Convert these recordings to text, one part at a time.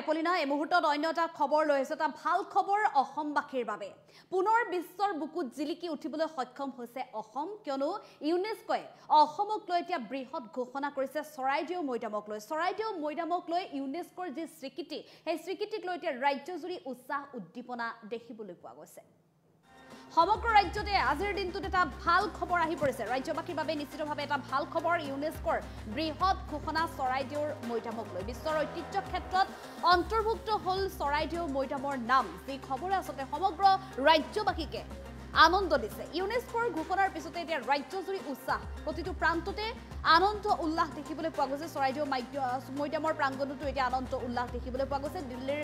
এপলিনা এই মুহূৰ্তত অন্য এটা খবৰ লৈ আছে, এটা ভাল খবৰ অসমবাসীৰ বাবে। পুনৰ বিশ্বৰ বুকুত জিলিকি উঠিবলৈ সক্ষম হৈছে অসম, কিয়নো ইউনেস্কোয়ে অসমক লৈ এতিয়া বৃহৎ ঘোষণা কৰিছে চৰাইদেউ মৈদামক লৈ। চৰাইদেউ মৈদামক লৈ ইউনেস্কোৰ যি স্বীকৃতি, সেই স্বীকৃতিক লৈ এতিয়া ৰাজ্যজুৰি উৎসাহ উদ্দীপনা দেখিবলৈ পোৱা গৈছে। সমগ্ৰ ৰাজ্যতে আজিৰ দিনটোত এটা ভাল খবৰ আহি পৰিছে। ৰাজ্যবাসীৰ বাবে নিশ্চিতভাৱে এটা ভাল খবৰ। ইউনেস্কোৰ বৃহৎ ঘোষণা চৰাইদেউৰ মৈদামক লৈ। বিশ্বৰ ঐতিহ্য ক্ষেত্ৰত অন্তৰ্ভুক্ত হ'ল চৰাইদেউ মৈদামৰ নাম, যি খবৰে আচলতে সমগ্ৰ ৰাজ্যবাসীকে আনন্দ দিছে। ইউনেস্কোৰ ঘোষণাৰ পিছতে এতিয়া ৰাজ্যজুৰি উৎসাহ, প্ৰতিটো প্ৰান্ততে আনন্দ উল্লাস দেখিবলৈ পোৱা গৈছে। চৰাইদেউ মৈদামৰ প্ৰাংগণতো এতিয়া আনন্দ উল্লাস দেখিবলৈ পোৱা গৈছে। দিল্লীৰ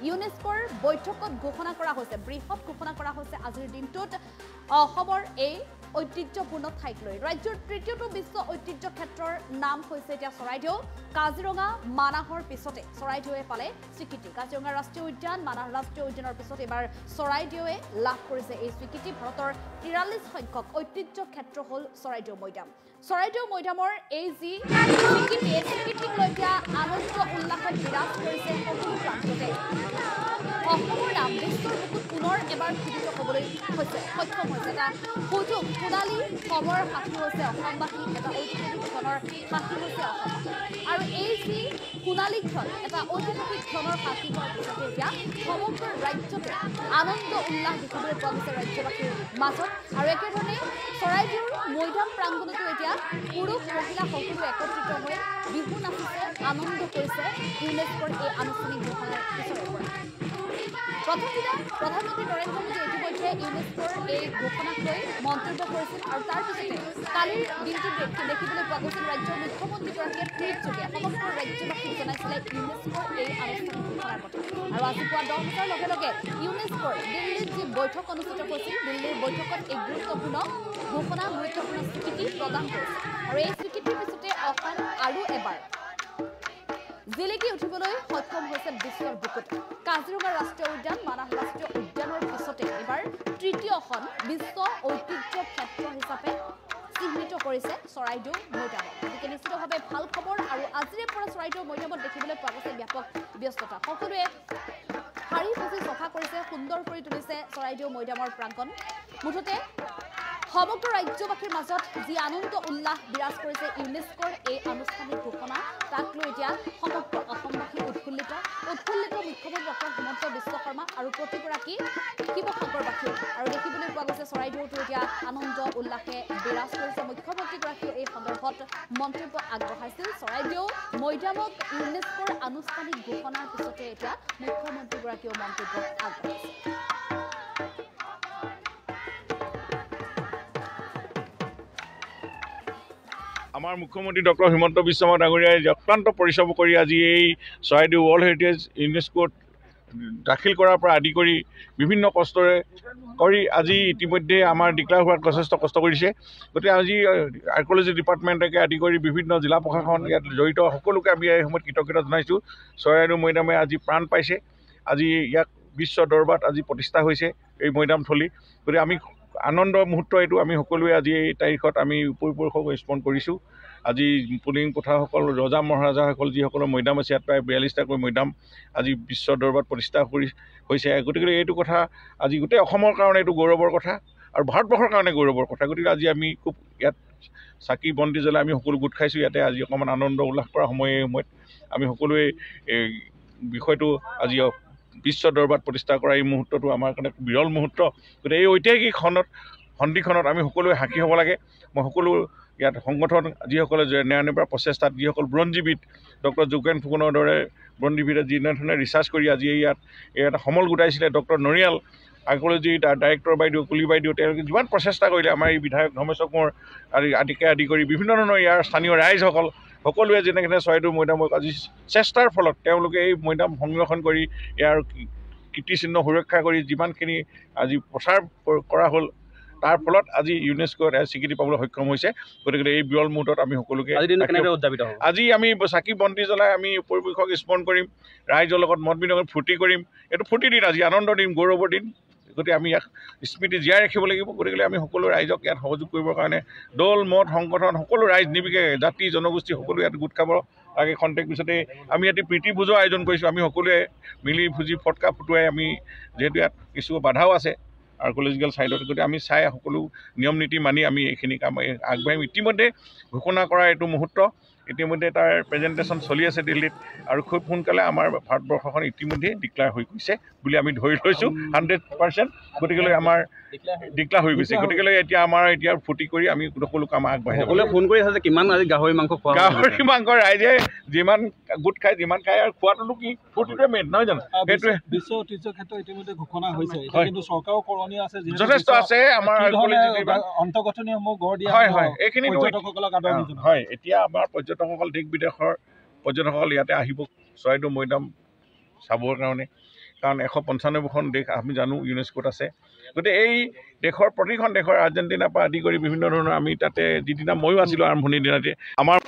ইউনেস্কোৰ বৈঠকত ঘোষণা কৰা হৈছে, বৃহৎ ঘোষণা কৰা হৈছে আজিৰ দিনটোত অসমৰ এই ঐতিহ্যপূৰ্ণ ঠাইক লৈ। ৰাজ্যৰ তৃতীয়টো বিশ্ব ঐতিহ্য ক্ষেত্ৰৰ নাম হৈছে এতিয়া চৰাইদেউ। কাজিৰঙা, মানাহৰ পিছতে চৰাইদেউৱে পালে স্বীকৃতি। কাজিৰঙা ৰাষ্ট্ৰীয় উদ্যান, মানাহ ৰাষ্ট্ৰীয় উদ্যানৰ পিছত এইবাৰ চৰাইদেউৱে লাভ কৰিছে এই স্বীকৃতি। ভাৰতৰ 43 সংখ্যক ঐতিহ্য ক্ষেত্ৰ হ'ল চৰাইদেউ মৈদাম। চৰাইদেউ মৈদামৰ এই যি স্বীকৃতি, এই স্বীকৃতিক লৈ এতিয়া আনন্দ উল্লাসত বিৰাজ কৰিছে সকলো প্ৰান্ততে। অসমৰ নাম বিশ্বৰ বুকুত পুনৰ এবাৰ খোদিত হ'বলৈ সক্ষম হৈছে। এটা সুযোগ, সোণালী খবৰ সাক্ষী হৈছে অসমবাসী, এটা ঐতিহাসিক ক্ষণৰ সাক্ষী হৈছে অসমবাসী। আৰু এই যি সোণালী ক্ষণ, এটা ঐতিহাসিক ক্ষণৰ সাক্ষী হোৱাৰ পিছতে এতিয়া সমগ্ৰ ৰাজ্যতে আনন্দ উল্লাস দেখিবলৈ পোৱা গৈছে ৰাজ্যবাসীৰ মাজত। আৰু একেধৰণে চৰাইদেউৰ মৈদাম প্ৰাংগণতো এতিয়া পুৰুষ মহিলা সকলো একত্ৰিত হৈ বিহু নাচিছে, আনন্দ কৰিছে ইউনেস্কোৰ এই আনুষ্ঠানিক ঘোষণাৰ পিছৰে পৰা। প্ৰথম দিনা প্ৰধানমন্ত্ৰী নৰেন্দ্ৰ মোদী ইতিমধ্যে ইউনেস্কোৰ এই ঘোষণাক লৈ মন্তব্য কৰিছিল। আৰু তাৰ পিছতে কালিৰ দিনটোত দেখিবলৈ পোৱা গৈছিল ৰাজ্যৰ মুখ্যমন্ত্ৰীগৰাকীয়ে টুইটযোগে সমগ্ৰ ৰাজ্যবাসীক জনাইছিলে ইউনেস্কোৰ এই আনুষ্ঠানিক ঘোষণাৰ কথা। আৰু আজি পুৱা 10 বজাৰ লগে লগে ইউনেস্কোৰ দিল্লীত যি বৈঠক অনুষ্ঠিত হৈছিল, দিল্লীৰ বৈঠকত এই গুৰুত্বপূৰ্ণ ঘোষণা, গুৰুত্বপূৰ্ণ স্বীকৃতি প্ৰদান কৰিছে। আৰু এই স্বীকৃতিৰ পিছতে অসম আৰু এবাৰ জিলিকি উঠিবলৈ সক্ষম হৈছে বিশ্বৰ বুকুত। কাজিৰঙা ৰাষ্ট্ৰীয় উদ্যান, মানাহ ৰাষ্ট্ৰীয় উদ্যানৰ পিছতে এইবাৰ তৃতীয়খন বিশ্ব ঐতিহ্য ক্ষেত্ৰ হিচাপে চিহ্নিত কৰিছে চৰাইদেউ মৈদামক। গতিকে নিশ্চিতভাৱে ভাল খবৰ। আৰু আজিৰে পৰা চৰাইদেউ মৈদামত দেখিবলৈ পোৱা গৈছে ব্যাপক ব্যস্ততা। সকলোৱে শাৰী পুচি চফা কৰিছে, সুন্দৰ কৰি তুলিছে চৰাইদেউ মৈদামৰ প্ৰাংগণ। মুঠতে সমগ্ৰ ৰাজ্যবাসীৰ মাজত যি আনন্দ উল্লাস বিৰাজ কৰিছে ইউনেস্কোৰ এই আনুষ্ঠানিক ঘোষণা, তাক লৈ এতিয়া সমগ্ৰ অসমবাসী উৎফুল্লিত। মুখ্যমন্ত্ৰী ডক্টৰ হিমন্ত বিশ্ব শৰ্মা আৰু প্ৰতিগৰাকী শিৱসাগৰবাসী। আৰু দেখিবলৈ পোৱা গৈছে চৰাইদেউতো এতিয়া আনন্দ উল্লাসে বিৰাজ কৰিছে। মুখ্যমন্ত্ৰীগৰাকীয়েও এই সন্দৰ্ভত মন্তব্য আগবঢ়াইছিল। চৰাইদেউ মৈদামক ইউনেস্কোৰ আনুষ্ঠানিক ঘোষণাৰ পিছতে এতিয়া মুখ্যমন্ত্ৰীগৰাকীয়েও মন্তব্য আগবঢ়াইছে। আমাৰ মুখ্যমন্ত্ৰী ডক্টৰ হিমন্ত বিশ্ব শৰ্মা ডাঙৰীয়াই অক্লান্ত পৰিশ্ৰম কৰি আজি এই চৰাইদেউ ৱৰ্ল্ড হেৰিটেজ ইউনেস্কোত দাখিল কৰাৰ পৰা আদি কৰি বিভিন্ন কষ্টৰে কৰি আজি ইতিমধ্যে আমাৰ ডিক্লেয়াৰ হোৱাত যথেষ্ট কষ্ট কৰিছে। গতিকে আজি আৰ্কিঅলজি ডিপাৰ্টমেণ্টকে আদি কৰি বিভিন্ন জিলা প্ৰশাসন ইয়াত জড়িত সকলোকে আমি এই সময়ত কৃতজ্ঞতা জনাইছোঁ। চৰাইদেউ মৈদামে আজি প্ৰাণ পাইছে। আজি ইয়াক বিশ্ব দৰবাৰত আজি প্ৰতিষ্ঠা হৈছে এই মৈদামথলী। গতিকে আমি আনন্দ মুহূৰ্ত এইটো আমি সকলোৱে আজি এই তাৰিখত আমি উপৰিপুৰুষক স্মৰণ কৰিছোঁ। আজি পুলিং পথাৰসকল, ৰজা মহাৰাজাসকল যিসকলৰ মৈদাম আছে, ইয়াত প্ৰায় 42টাকৈ মৈদাম আজি বিশ্ব দৰবাৰত প্ৰতিষ্ঠা হৈছে। গতিকে এইটো কথা আজি গোটেই অসমৰ কাৰণে এইটো গৌৰৱৰ কথা আৰু ভাৰতবৰ্ষৰ কাৰণে গৌৰৱৰ কথা। গতিকে আজি আমি খুব ইয়াত চাকি বন্তি জ্বলাই আমি সকলো গোট খাইছোঁ। ইয়াতে আজি অকণমান আনন্দ উল্লাস কৰা সময়ত আমি সকলোৱে এই বিষয়টো আজি বিশ্ব দৰবাৰত প্ৰতিষ্ঠা কৰা এই মুহূৰ্তটো আমাৰ কাৰণে বিৰল মুহূৰ্ত। গতিকে এই ঐতিহাসিক সন্ধিখনত আমি সকলোৱে সাক্ষী হ'ব লাগে। মই সকলো ইয়াত সংগঠন যিসকলে নেৰানেপেৰা প্ৰচেষ্টাত, যিসকল বুৰঞ্জীবিদ, ডক্টৰ যোগেন ফুকনৰ দৰে বুৰঞ্জীবিদে যিধৰণে ৰিচাৰ্চ কৰি আজি ইয়াত এটা সমল গোটাইছিলে, ডক্টৰ নৰিয়াল আৰ্কিঅলজি ডাইৰেক্টৰ বাইদেউ, কুলি বাইদেউ, তেওঁলোকে যিমান প্ৰচেষ্টা কৰিলে, আমাৰ এই বিধায়ক ধৰ্মেশ্বৰ কোঁৱৰ আদি কৰি বিভিন্ন ধৰণৰ ইয়াৰ স্থানীয় ৰাইজসকল সকলোৱে যেনেকৈ চৰাইদেউ মৈদামক আজি চেষ্টাৰ ফলত তেওঁলোকে এই মৈদাম সংৰক্ষণ কৰি ইয়াৰ কীৰ্তিচিহ্ন সুৰক্ষা কৰি যিমানখিনি আজি প্ৰচাৰ কৰা হ'ল, তাৰ ফলত আজি ইউনেস্কোত স্বীকৃতি পাবলৈ সক্ষম হৈছে। গতিকে এই বিৰল মুহূৰ্তত আমি সকলোকে আজি আমি চাকি বন্তি জ্বলাই আমি পৰিৱেশক স্মৰণ কৰিম, ৰাইজৰ লগত মত বিনিময় ফূৰ্তি কৰিম। এইটো ফূৰ্তি দিন, আজি আনন্দৰ দিন, গৌৰৱৰ দিন। গতিকে আমি ইয়াক স্মৃতি জীয়াই ৰাখিব লাগিব। গতিকে আমি সকলো ৰাইজক ইয়াত সহযোগ কৰিবৰ কাৰণে দল মত সংগঠন সকলো ৰাইজ নিৰ্বিশেষে জাতি জনগোষ্ঠী সকলো ইয়াত গোট খাব তাকে খন্তেক পিছতে আমি ইয়াতে প্ৰীতি ভোজৰ আয়োজন কৰিছোঁ। আমি সকলোৱে মিলি ভুজি ফটকা ফুটুৱাই আমি যিহেতু ইয়াত কিছু বাধাও আছে আৰ্ক'লজিকেল ছাইডত, গতিকে আমি চাই সকলো নিয়ম নীতি মানি আমি এইখিনি কাম আগবাঢ়িম। ইতিমধ্যে ঘোষণা কৰা এইটো মুহূৰ্ত, ইতিমধ্যে তাৰ প্ৰেজেণ্টেশ্যন চলি আছে দিল্লীত, আৰু খুব সোনকালে আমাৰ ভাৰতবৰ্ষখন ইতিমধ্যে ডিক্লেয়াৰ হৈ গৈছে বুলি আমি ধৰি লৈছোঁ 100%। গতিকেলৈ আমাৰ ডিক্লেয়াৰ হৈ গৈছে, গতিকেলৈ এতিয়া আমাৰ এতিয়া ফূৰ্তি কৰি আমি সকলো কাম আগবাঢ়ি যাব। সকলোৱে ফোন কৰি আছে যে কিমান আজি গাহৰি মাংস খোৱা, গাহৰি মাংস ৰাইজে যিমান গোট খায় যিমান খায়, আৰু খোৱাটোনো কি, ফূৰ্তিটোৱে মেইন নহয় জানো? সেইটোৱে বিশ্ব ঐতিহ্য ক্ষেত্ৰ ইতিমধ্যে ঘোষণা হৈছে, কিন্তু চৰকাৰৰ কৰণীয় আছে যথেষ্ট আছে। আমাৰ অন্তঃগাঁথনিসমূহ গঢ় দিয়া হয় এইখিনি পৰ্যটকসকলক আদৰণি জনায়। হয়, এতিয়া আমাৰ পৰ্যটকসকল দেশ বিদেশৰ পৰ্যটকসকল ইয়াতে আহিব চৰাইদেউ মৈদাম চাবৰ কাৰণে, কাৰণ 195খন দেশ আমি জানো ইউনেস্কোত আছে। গতিকে এই দেশৰ প্ৰতিখন দেশৰ আৰ্জেণ্টিনাৰ পৰা আদি কৰি বিভিন্ন ধৰণৰ আমি তাতে যিদিনা ময়ো আছিলোঁ আৰম্ভণিৰ দিনাতে আমাৰ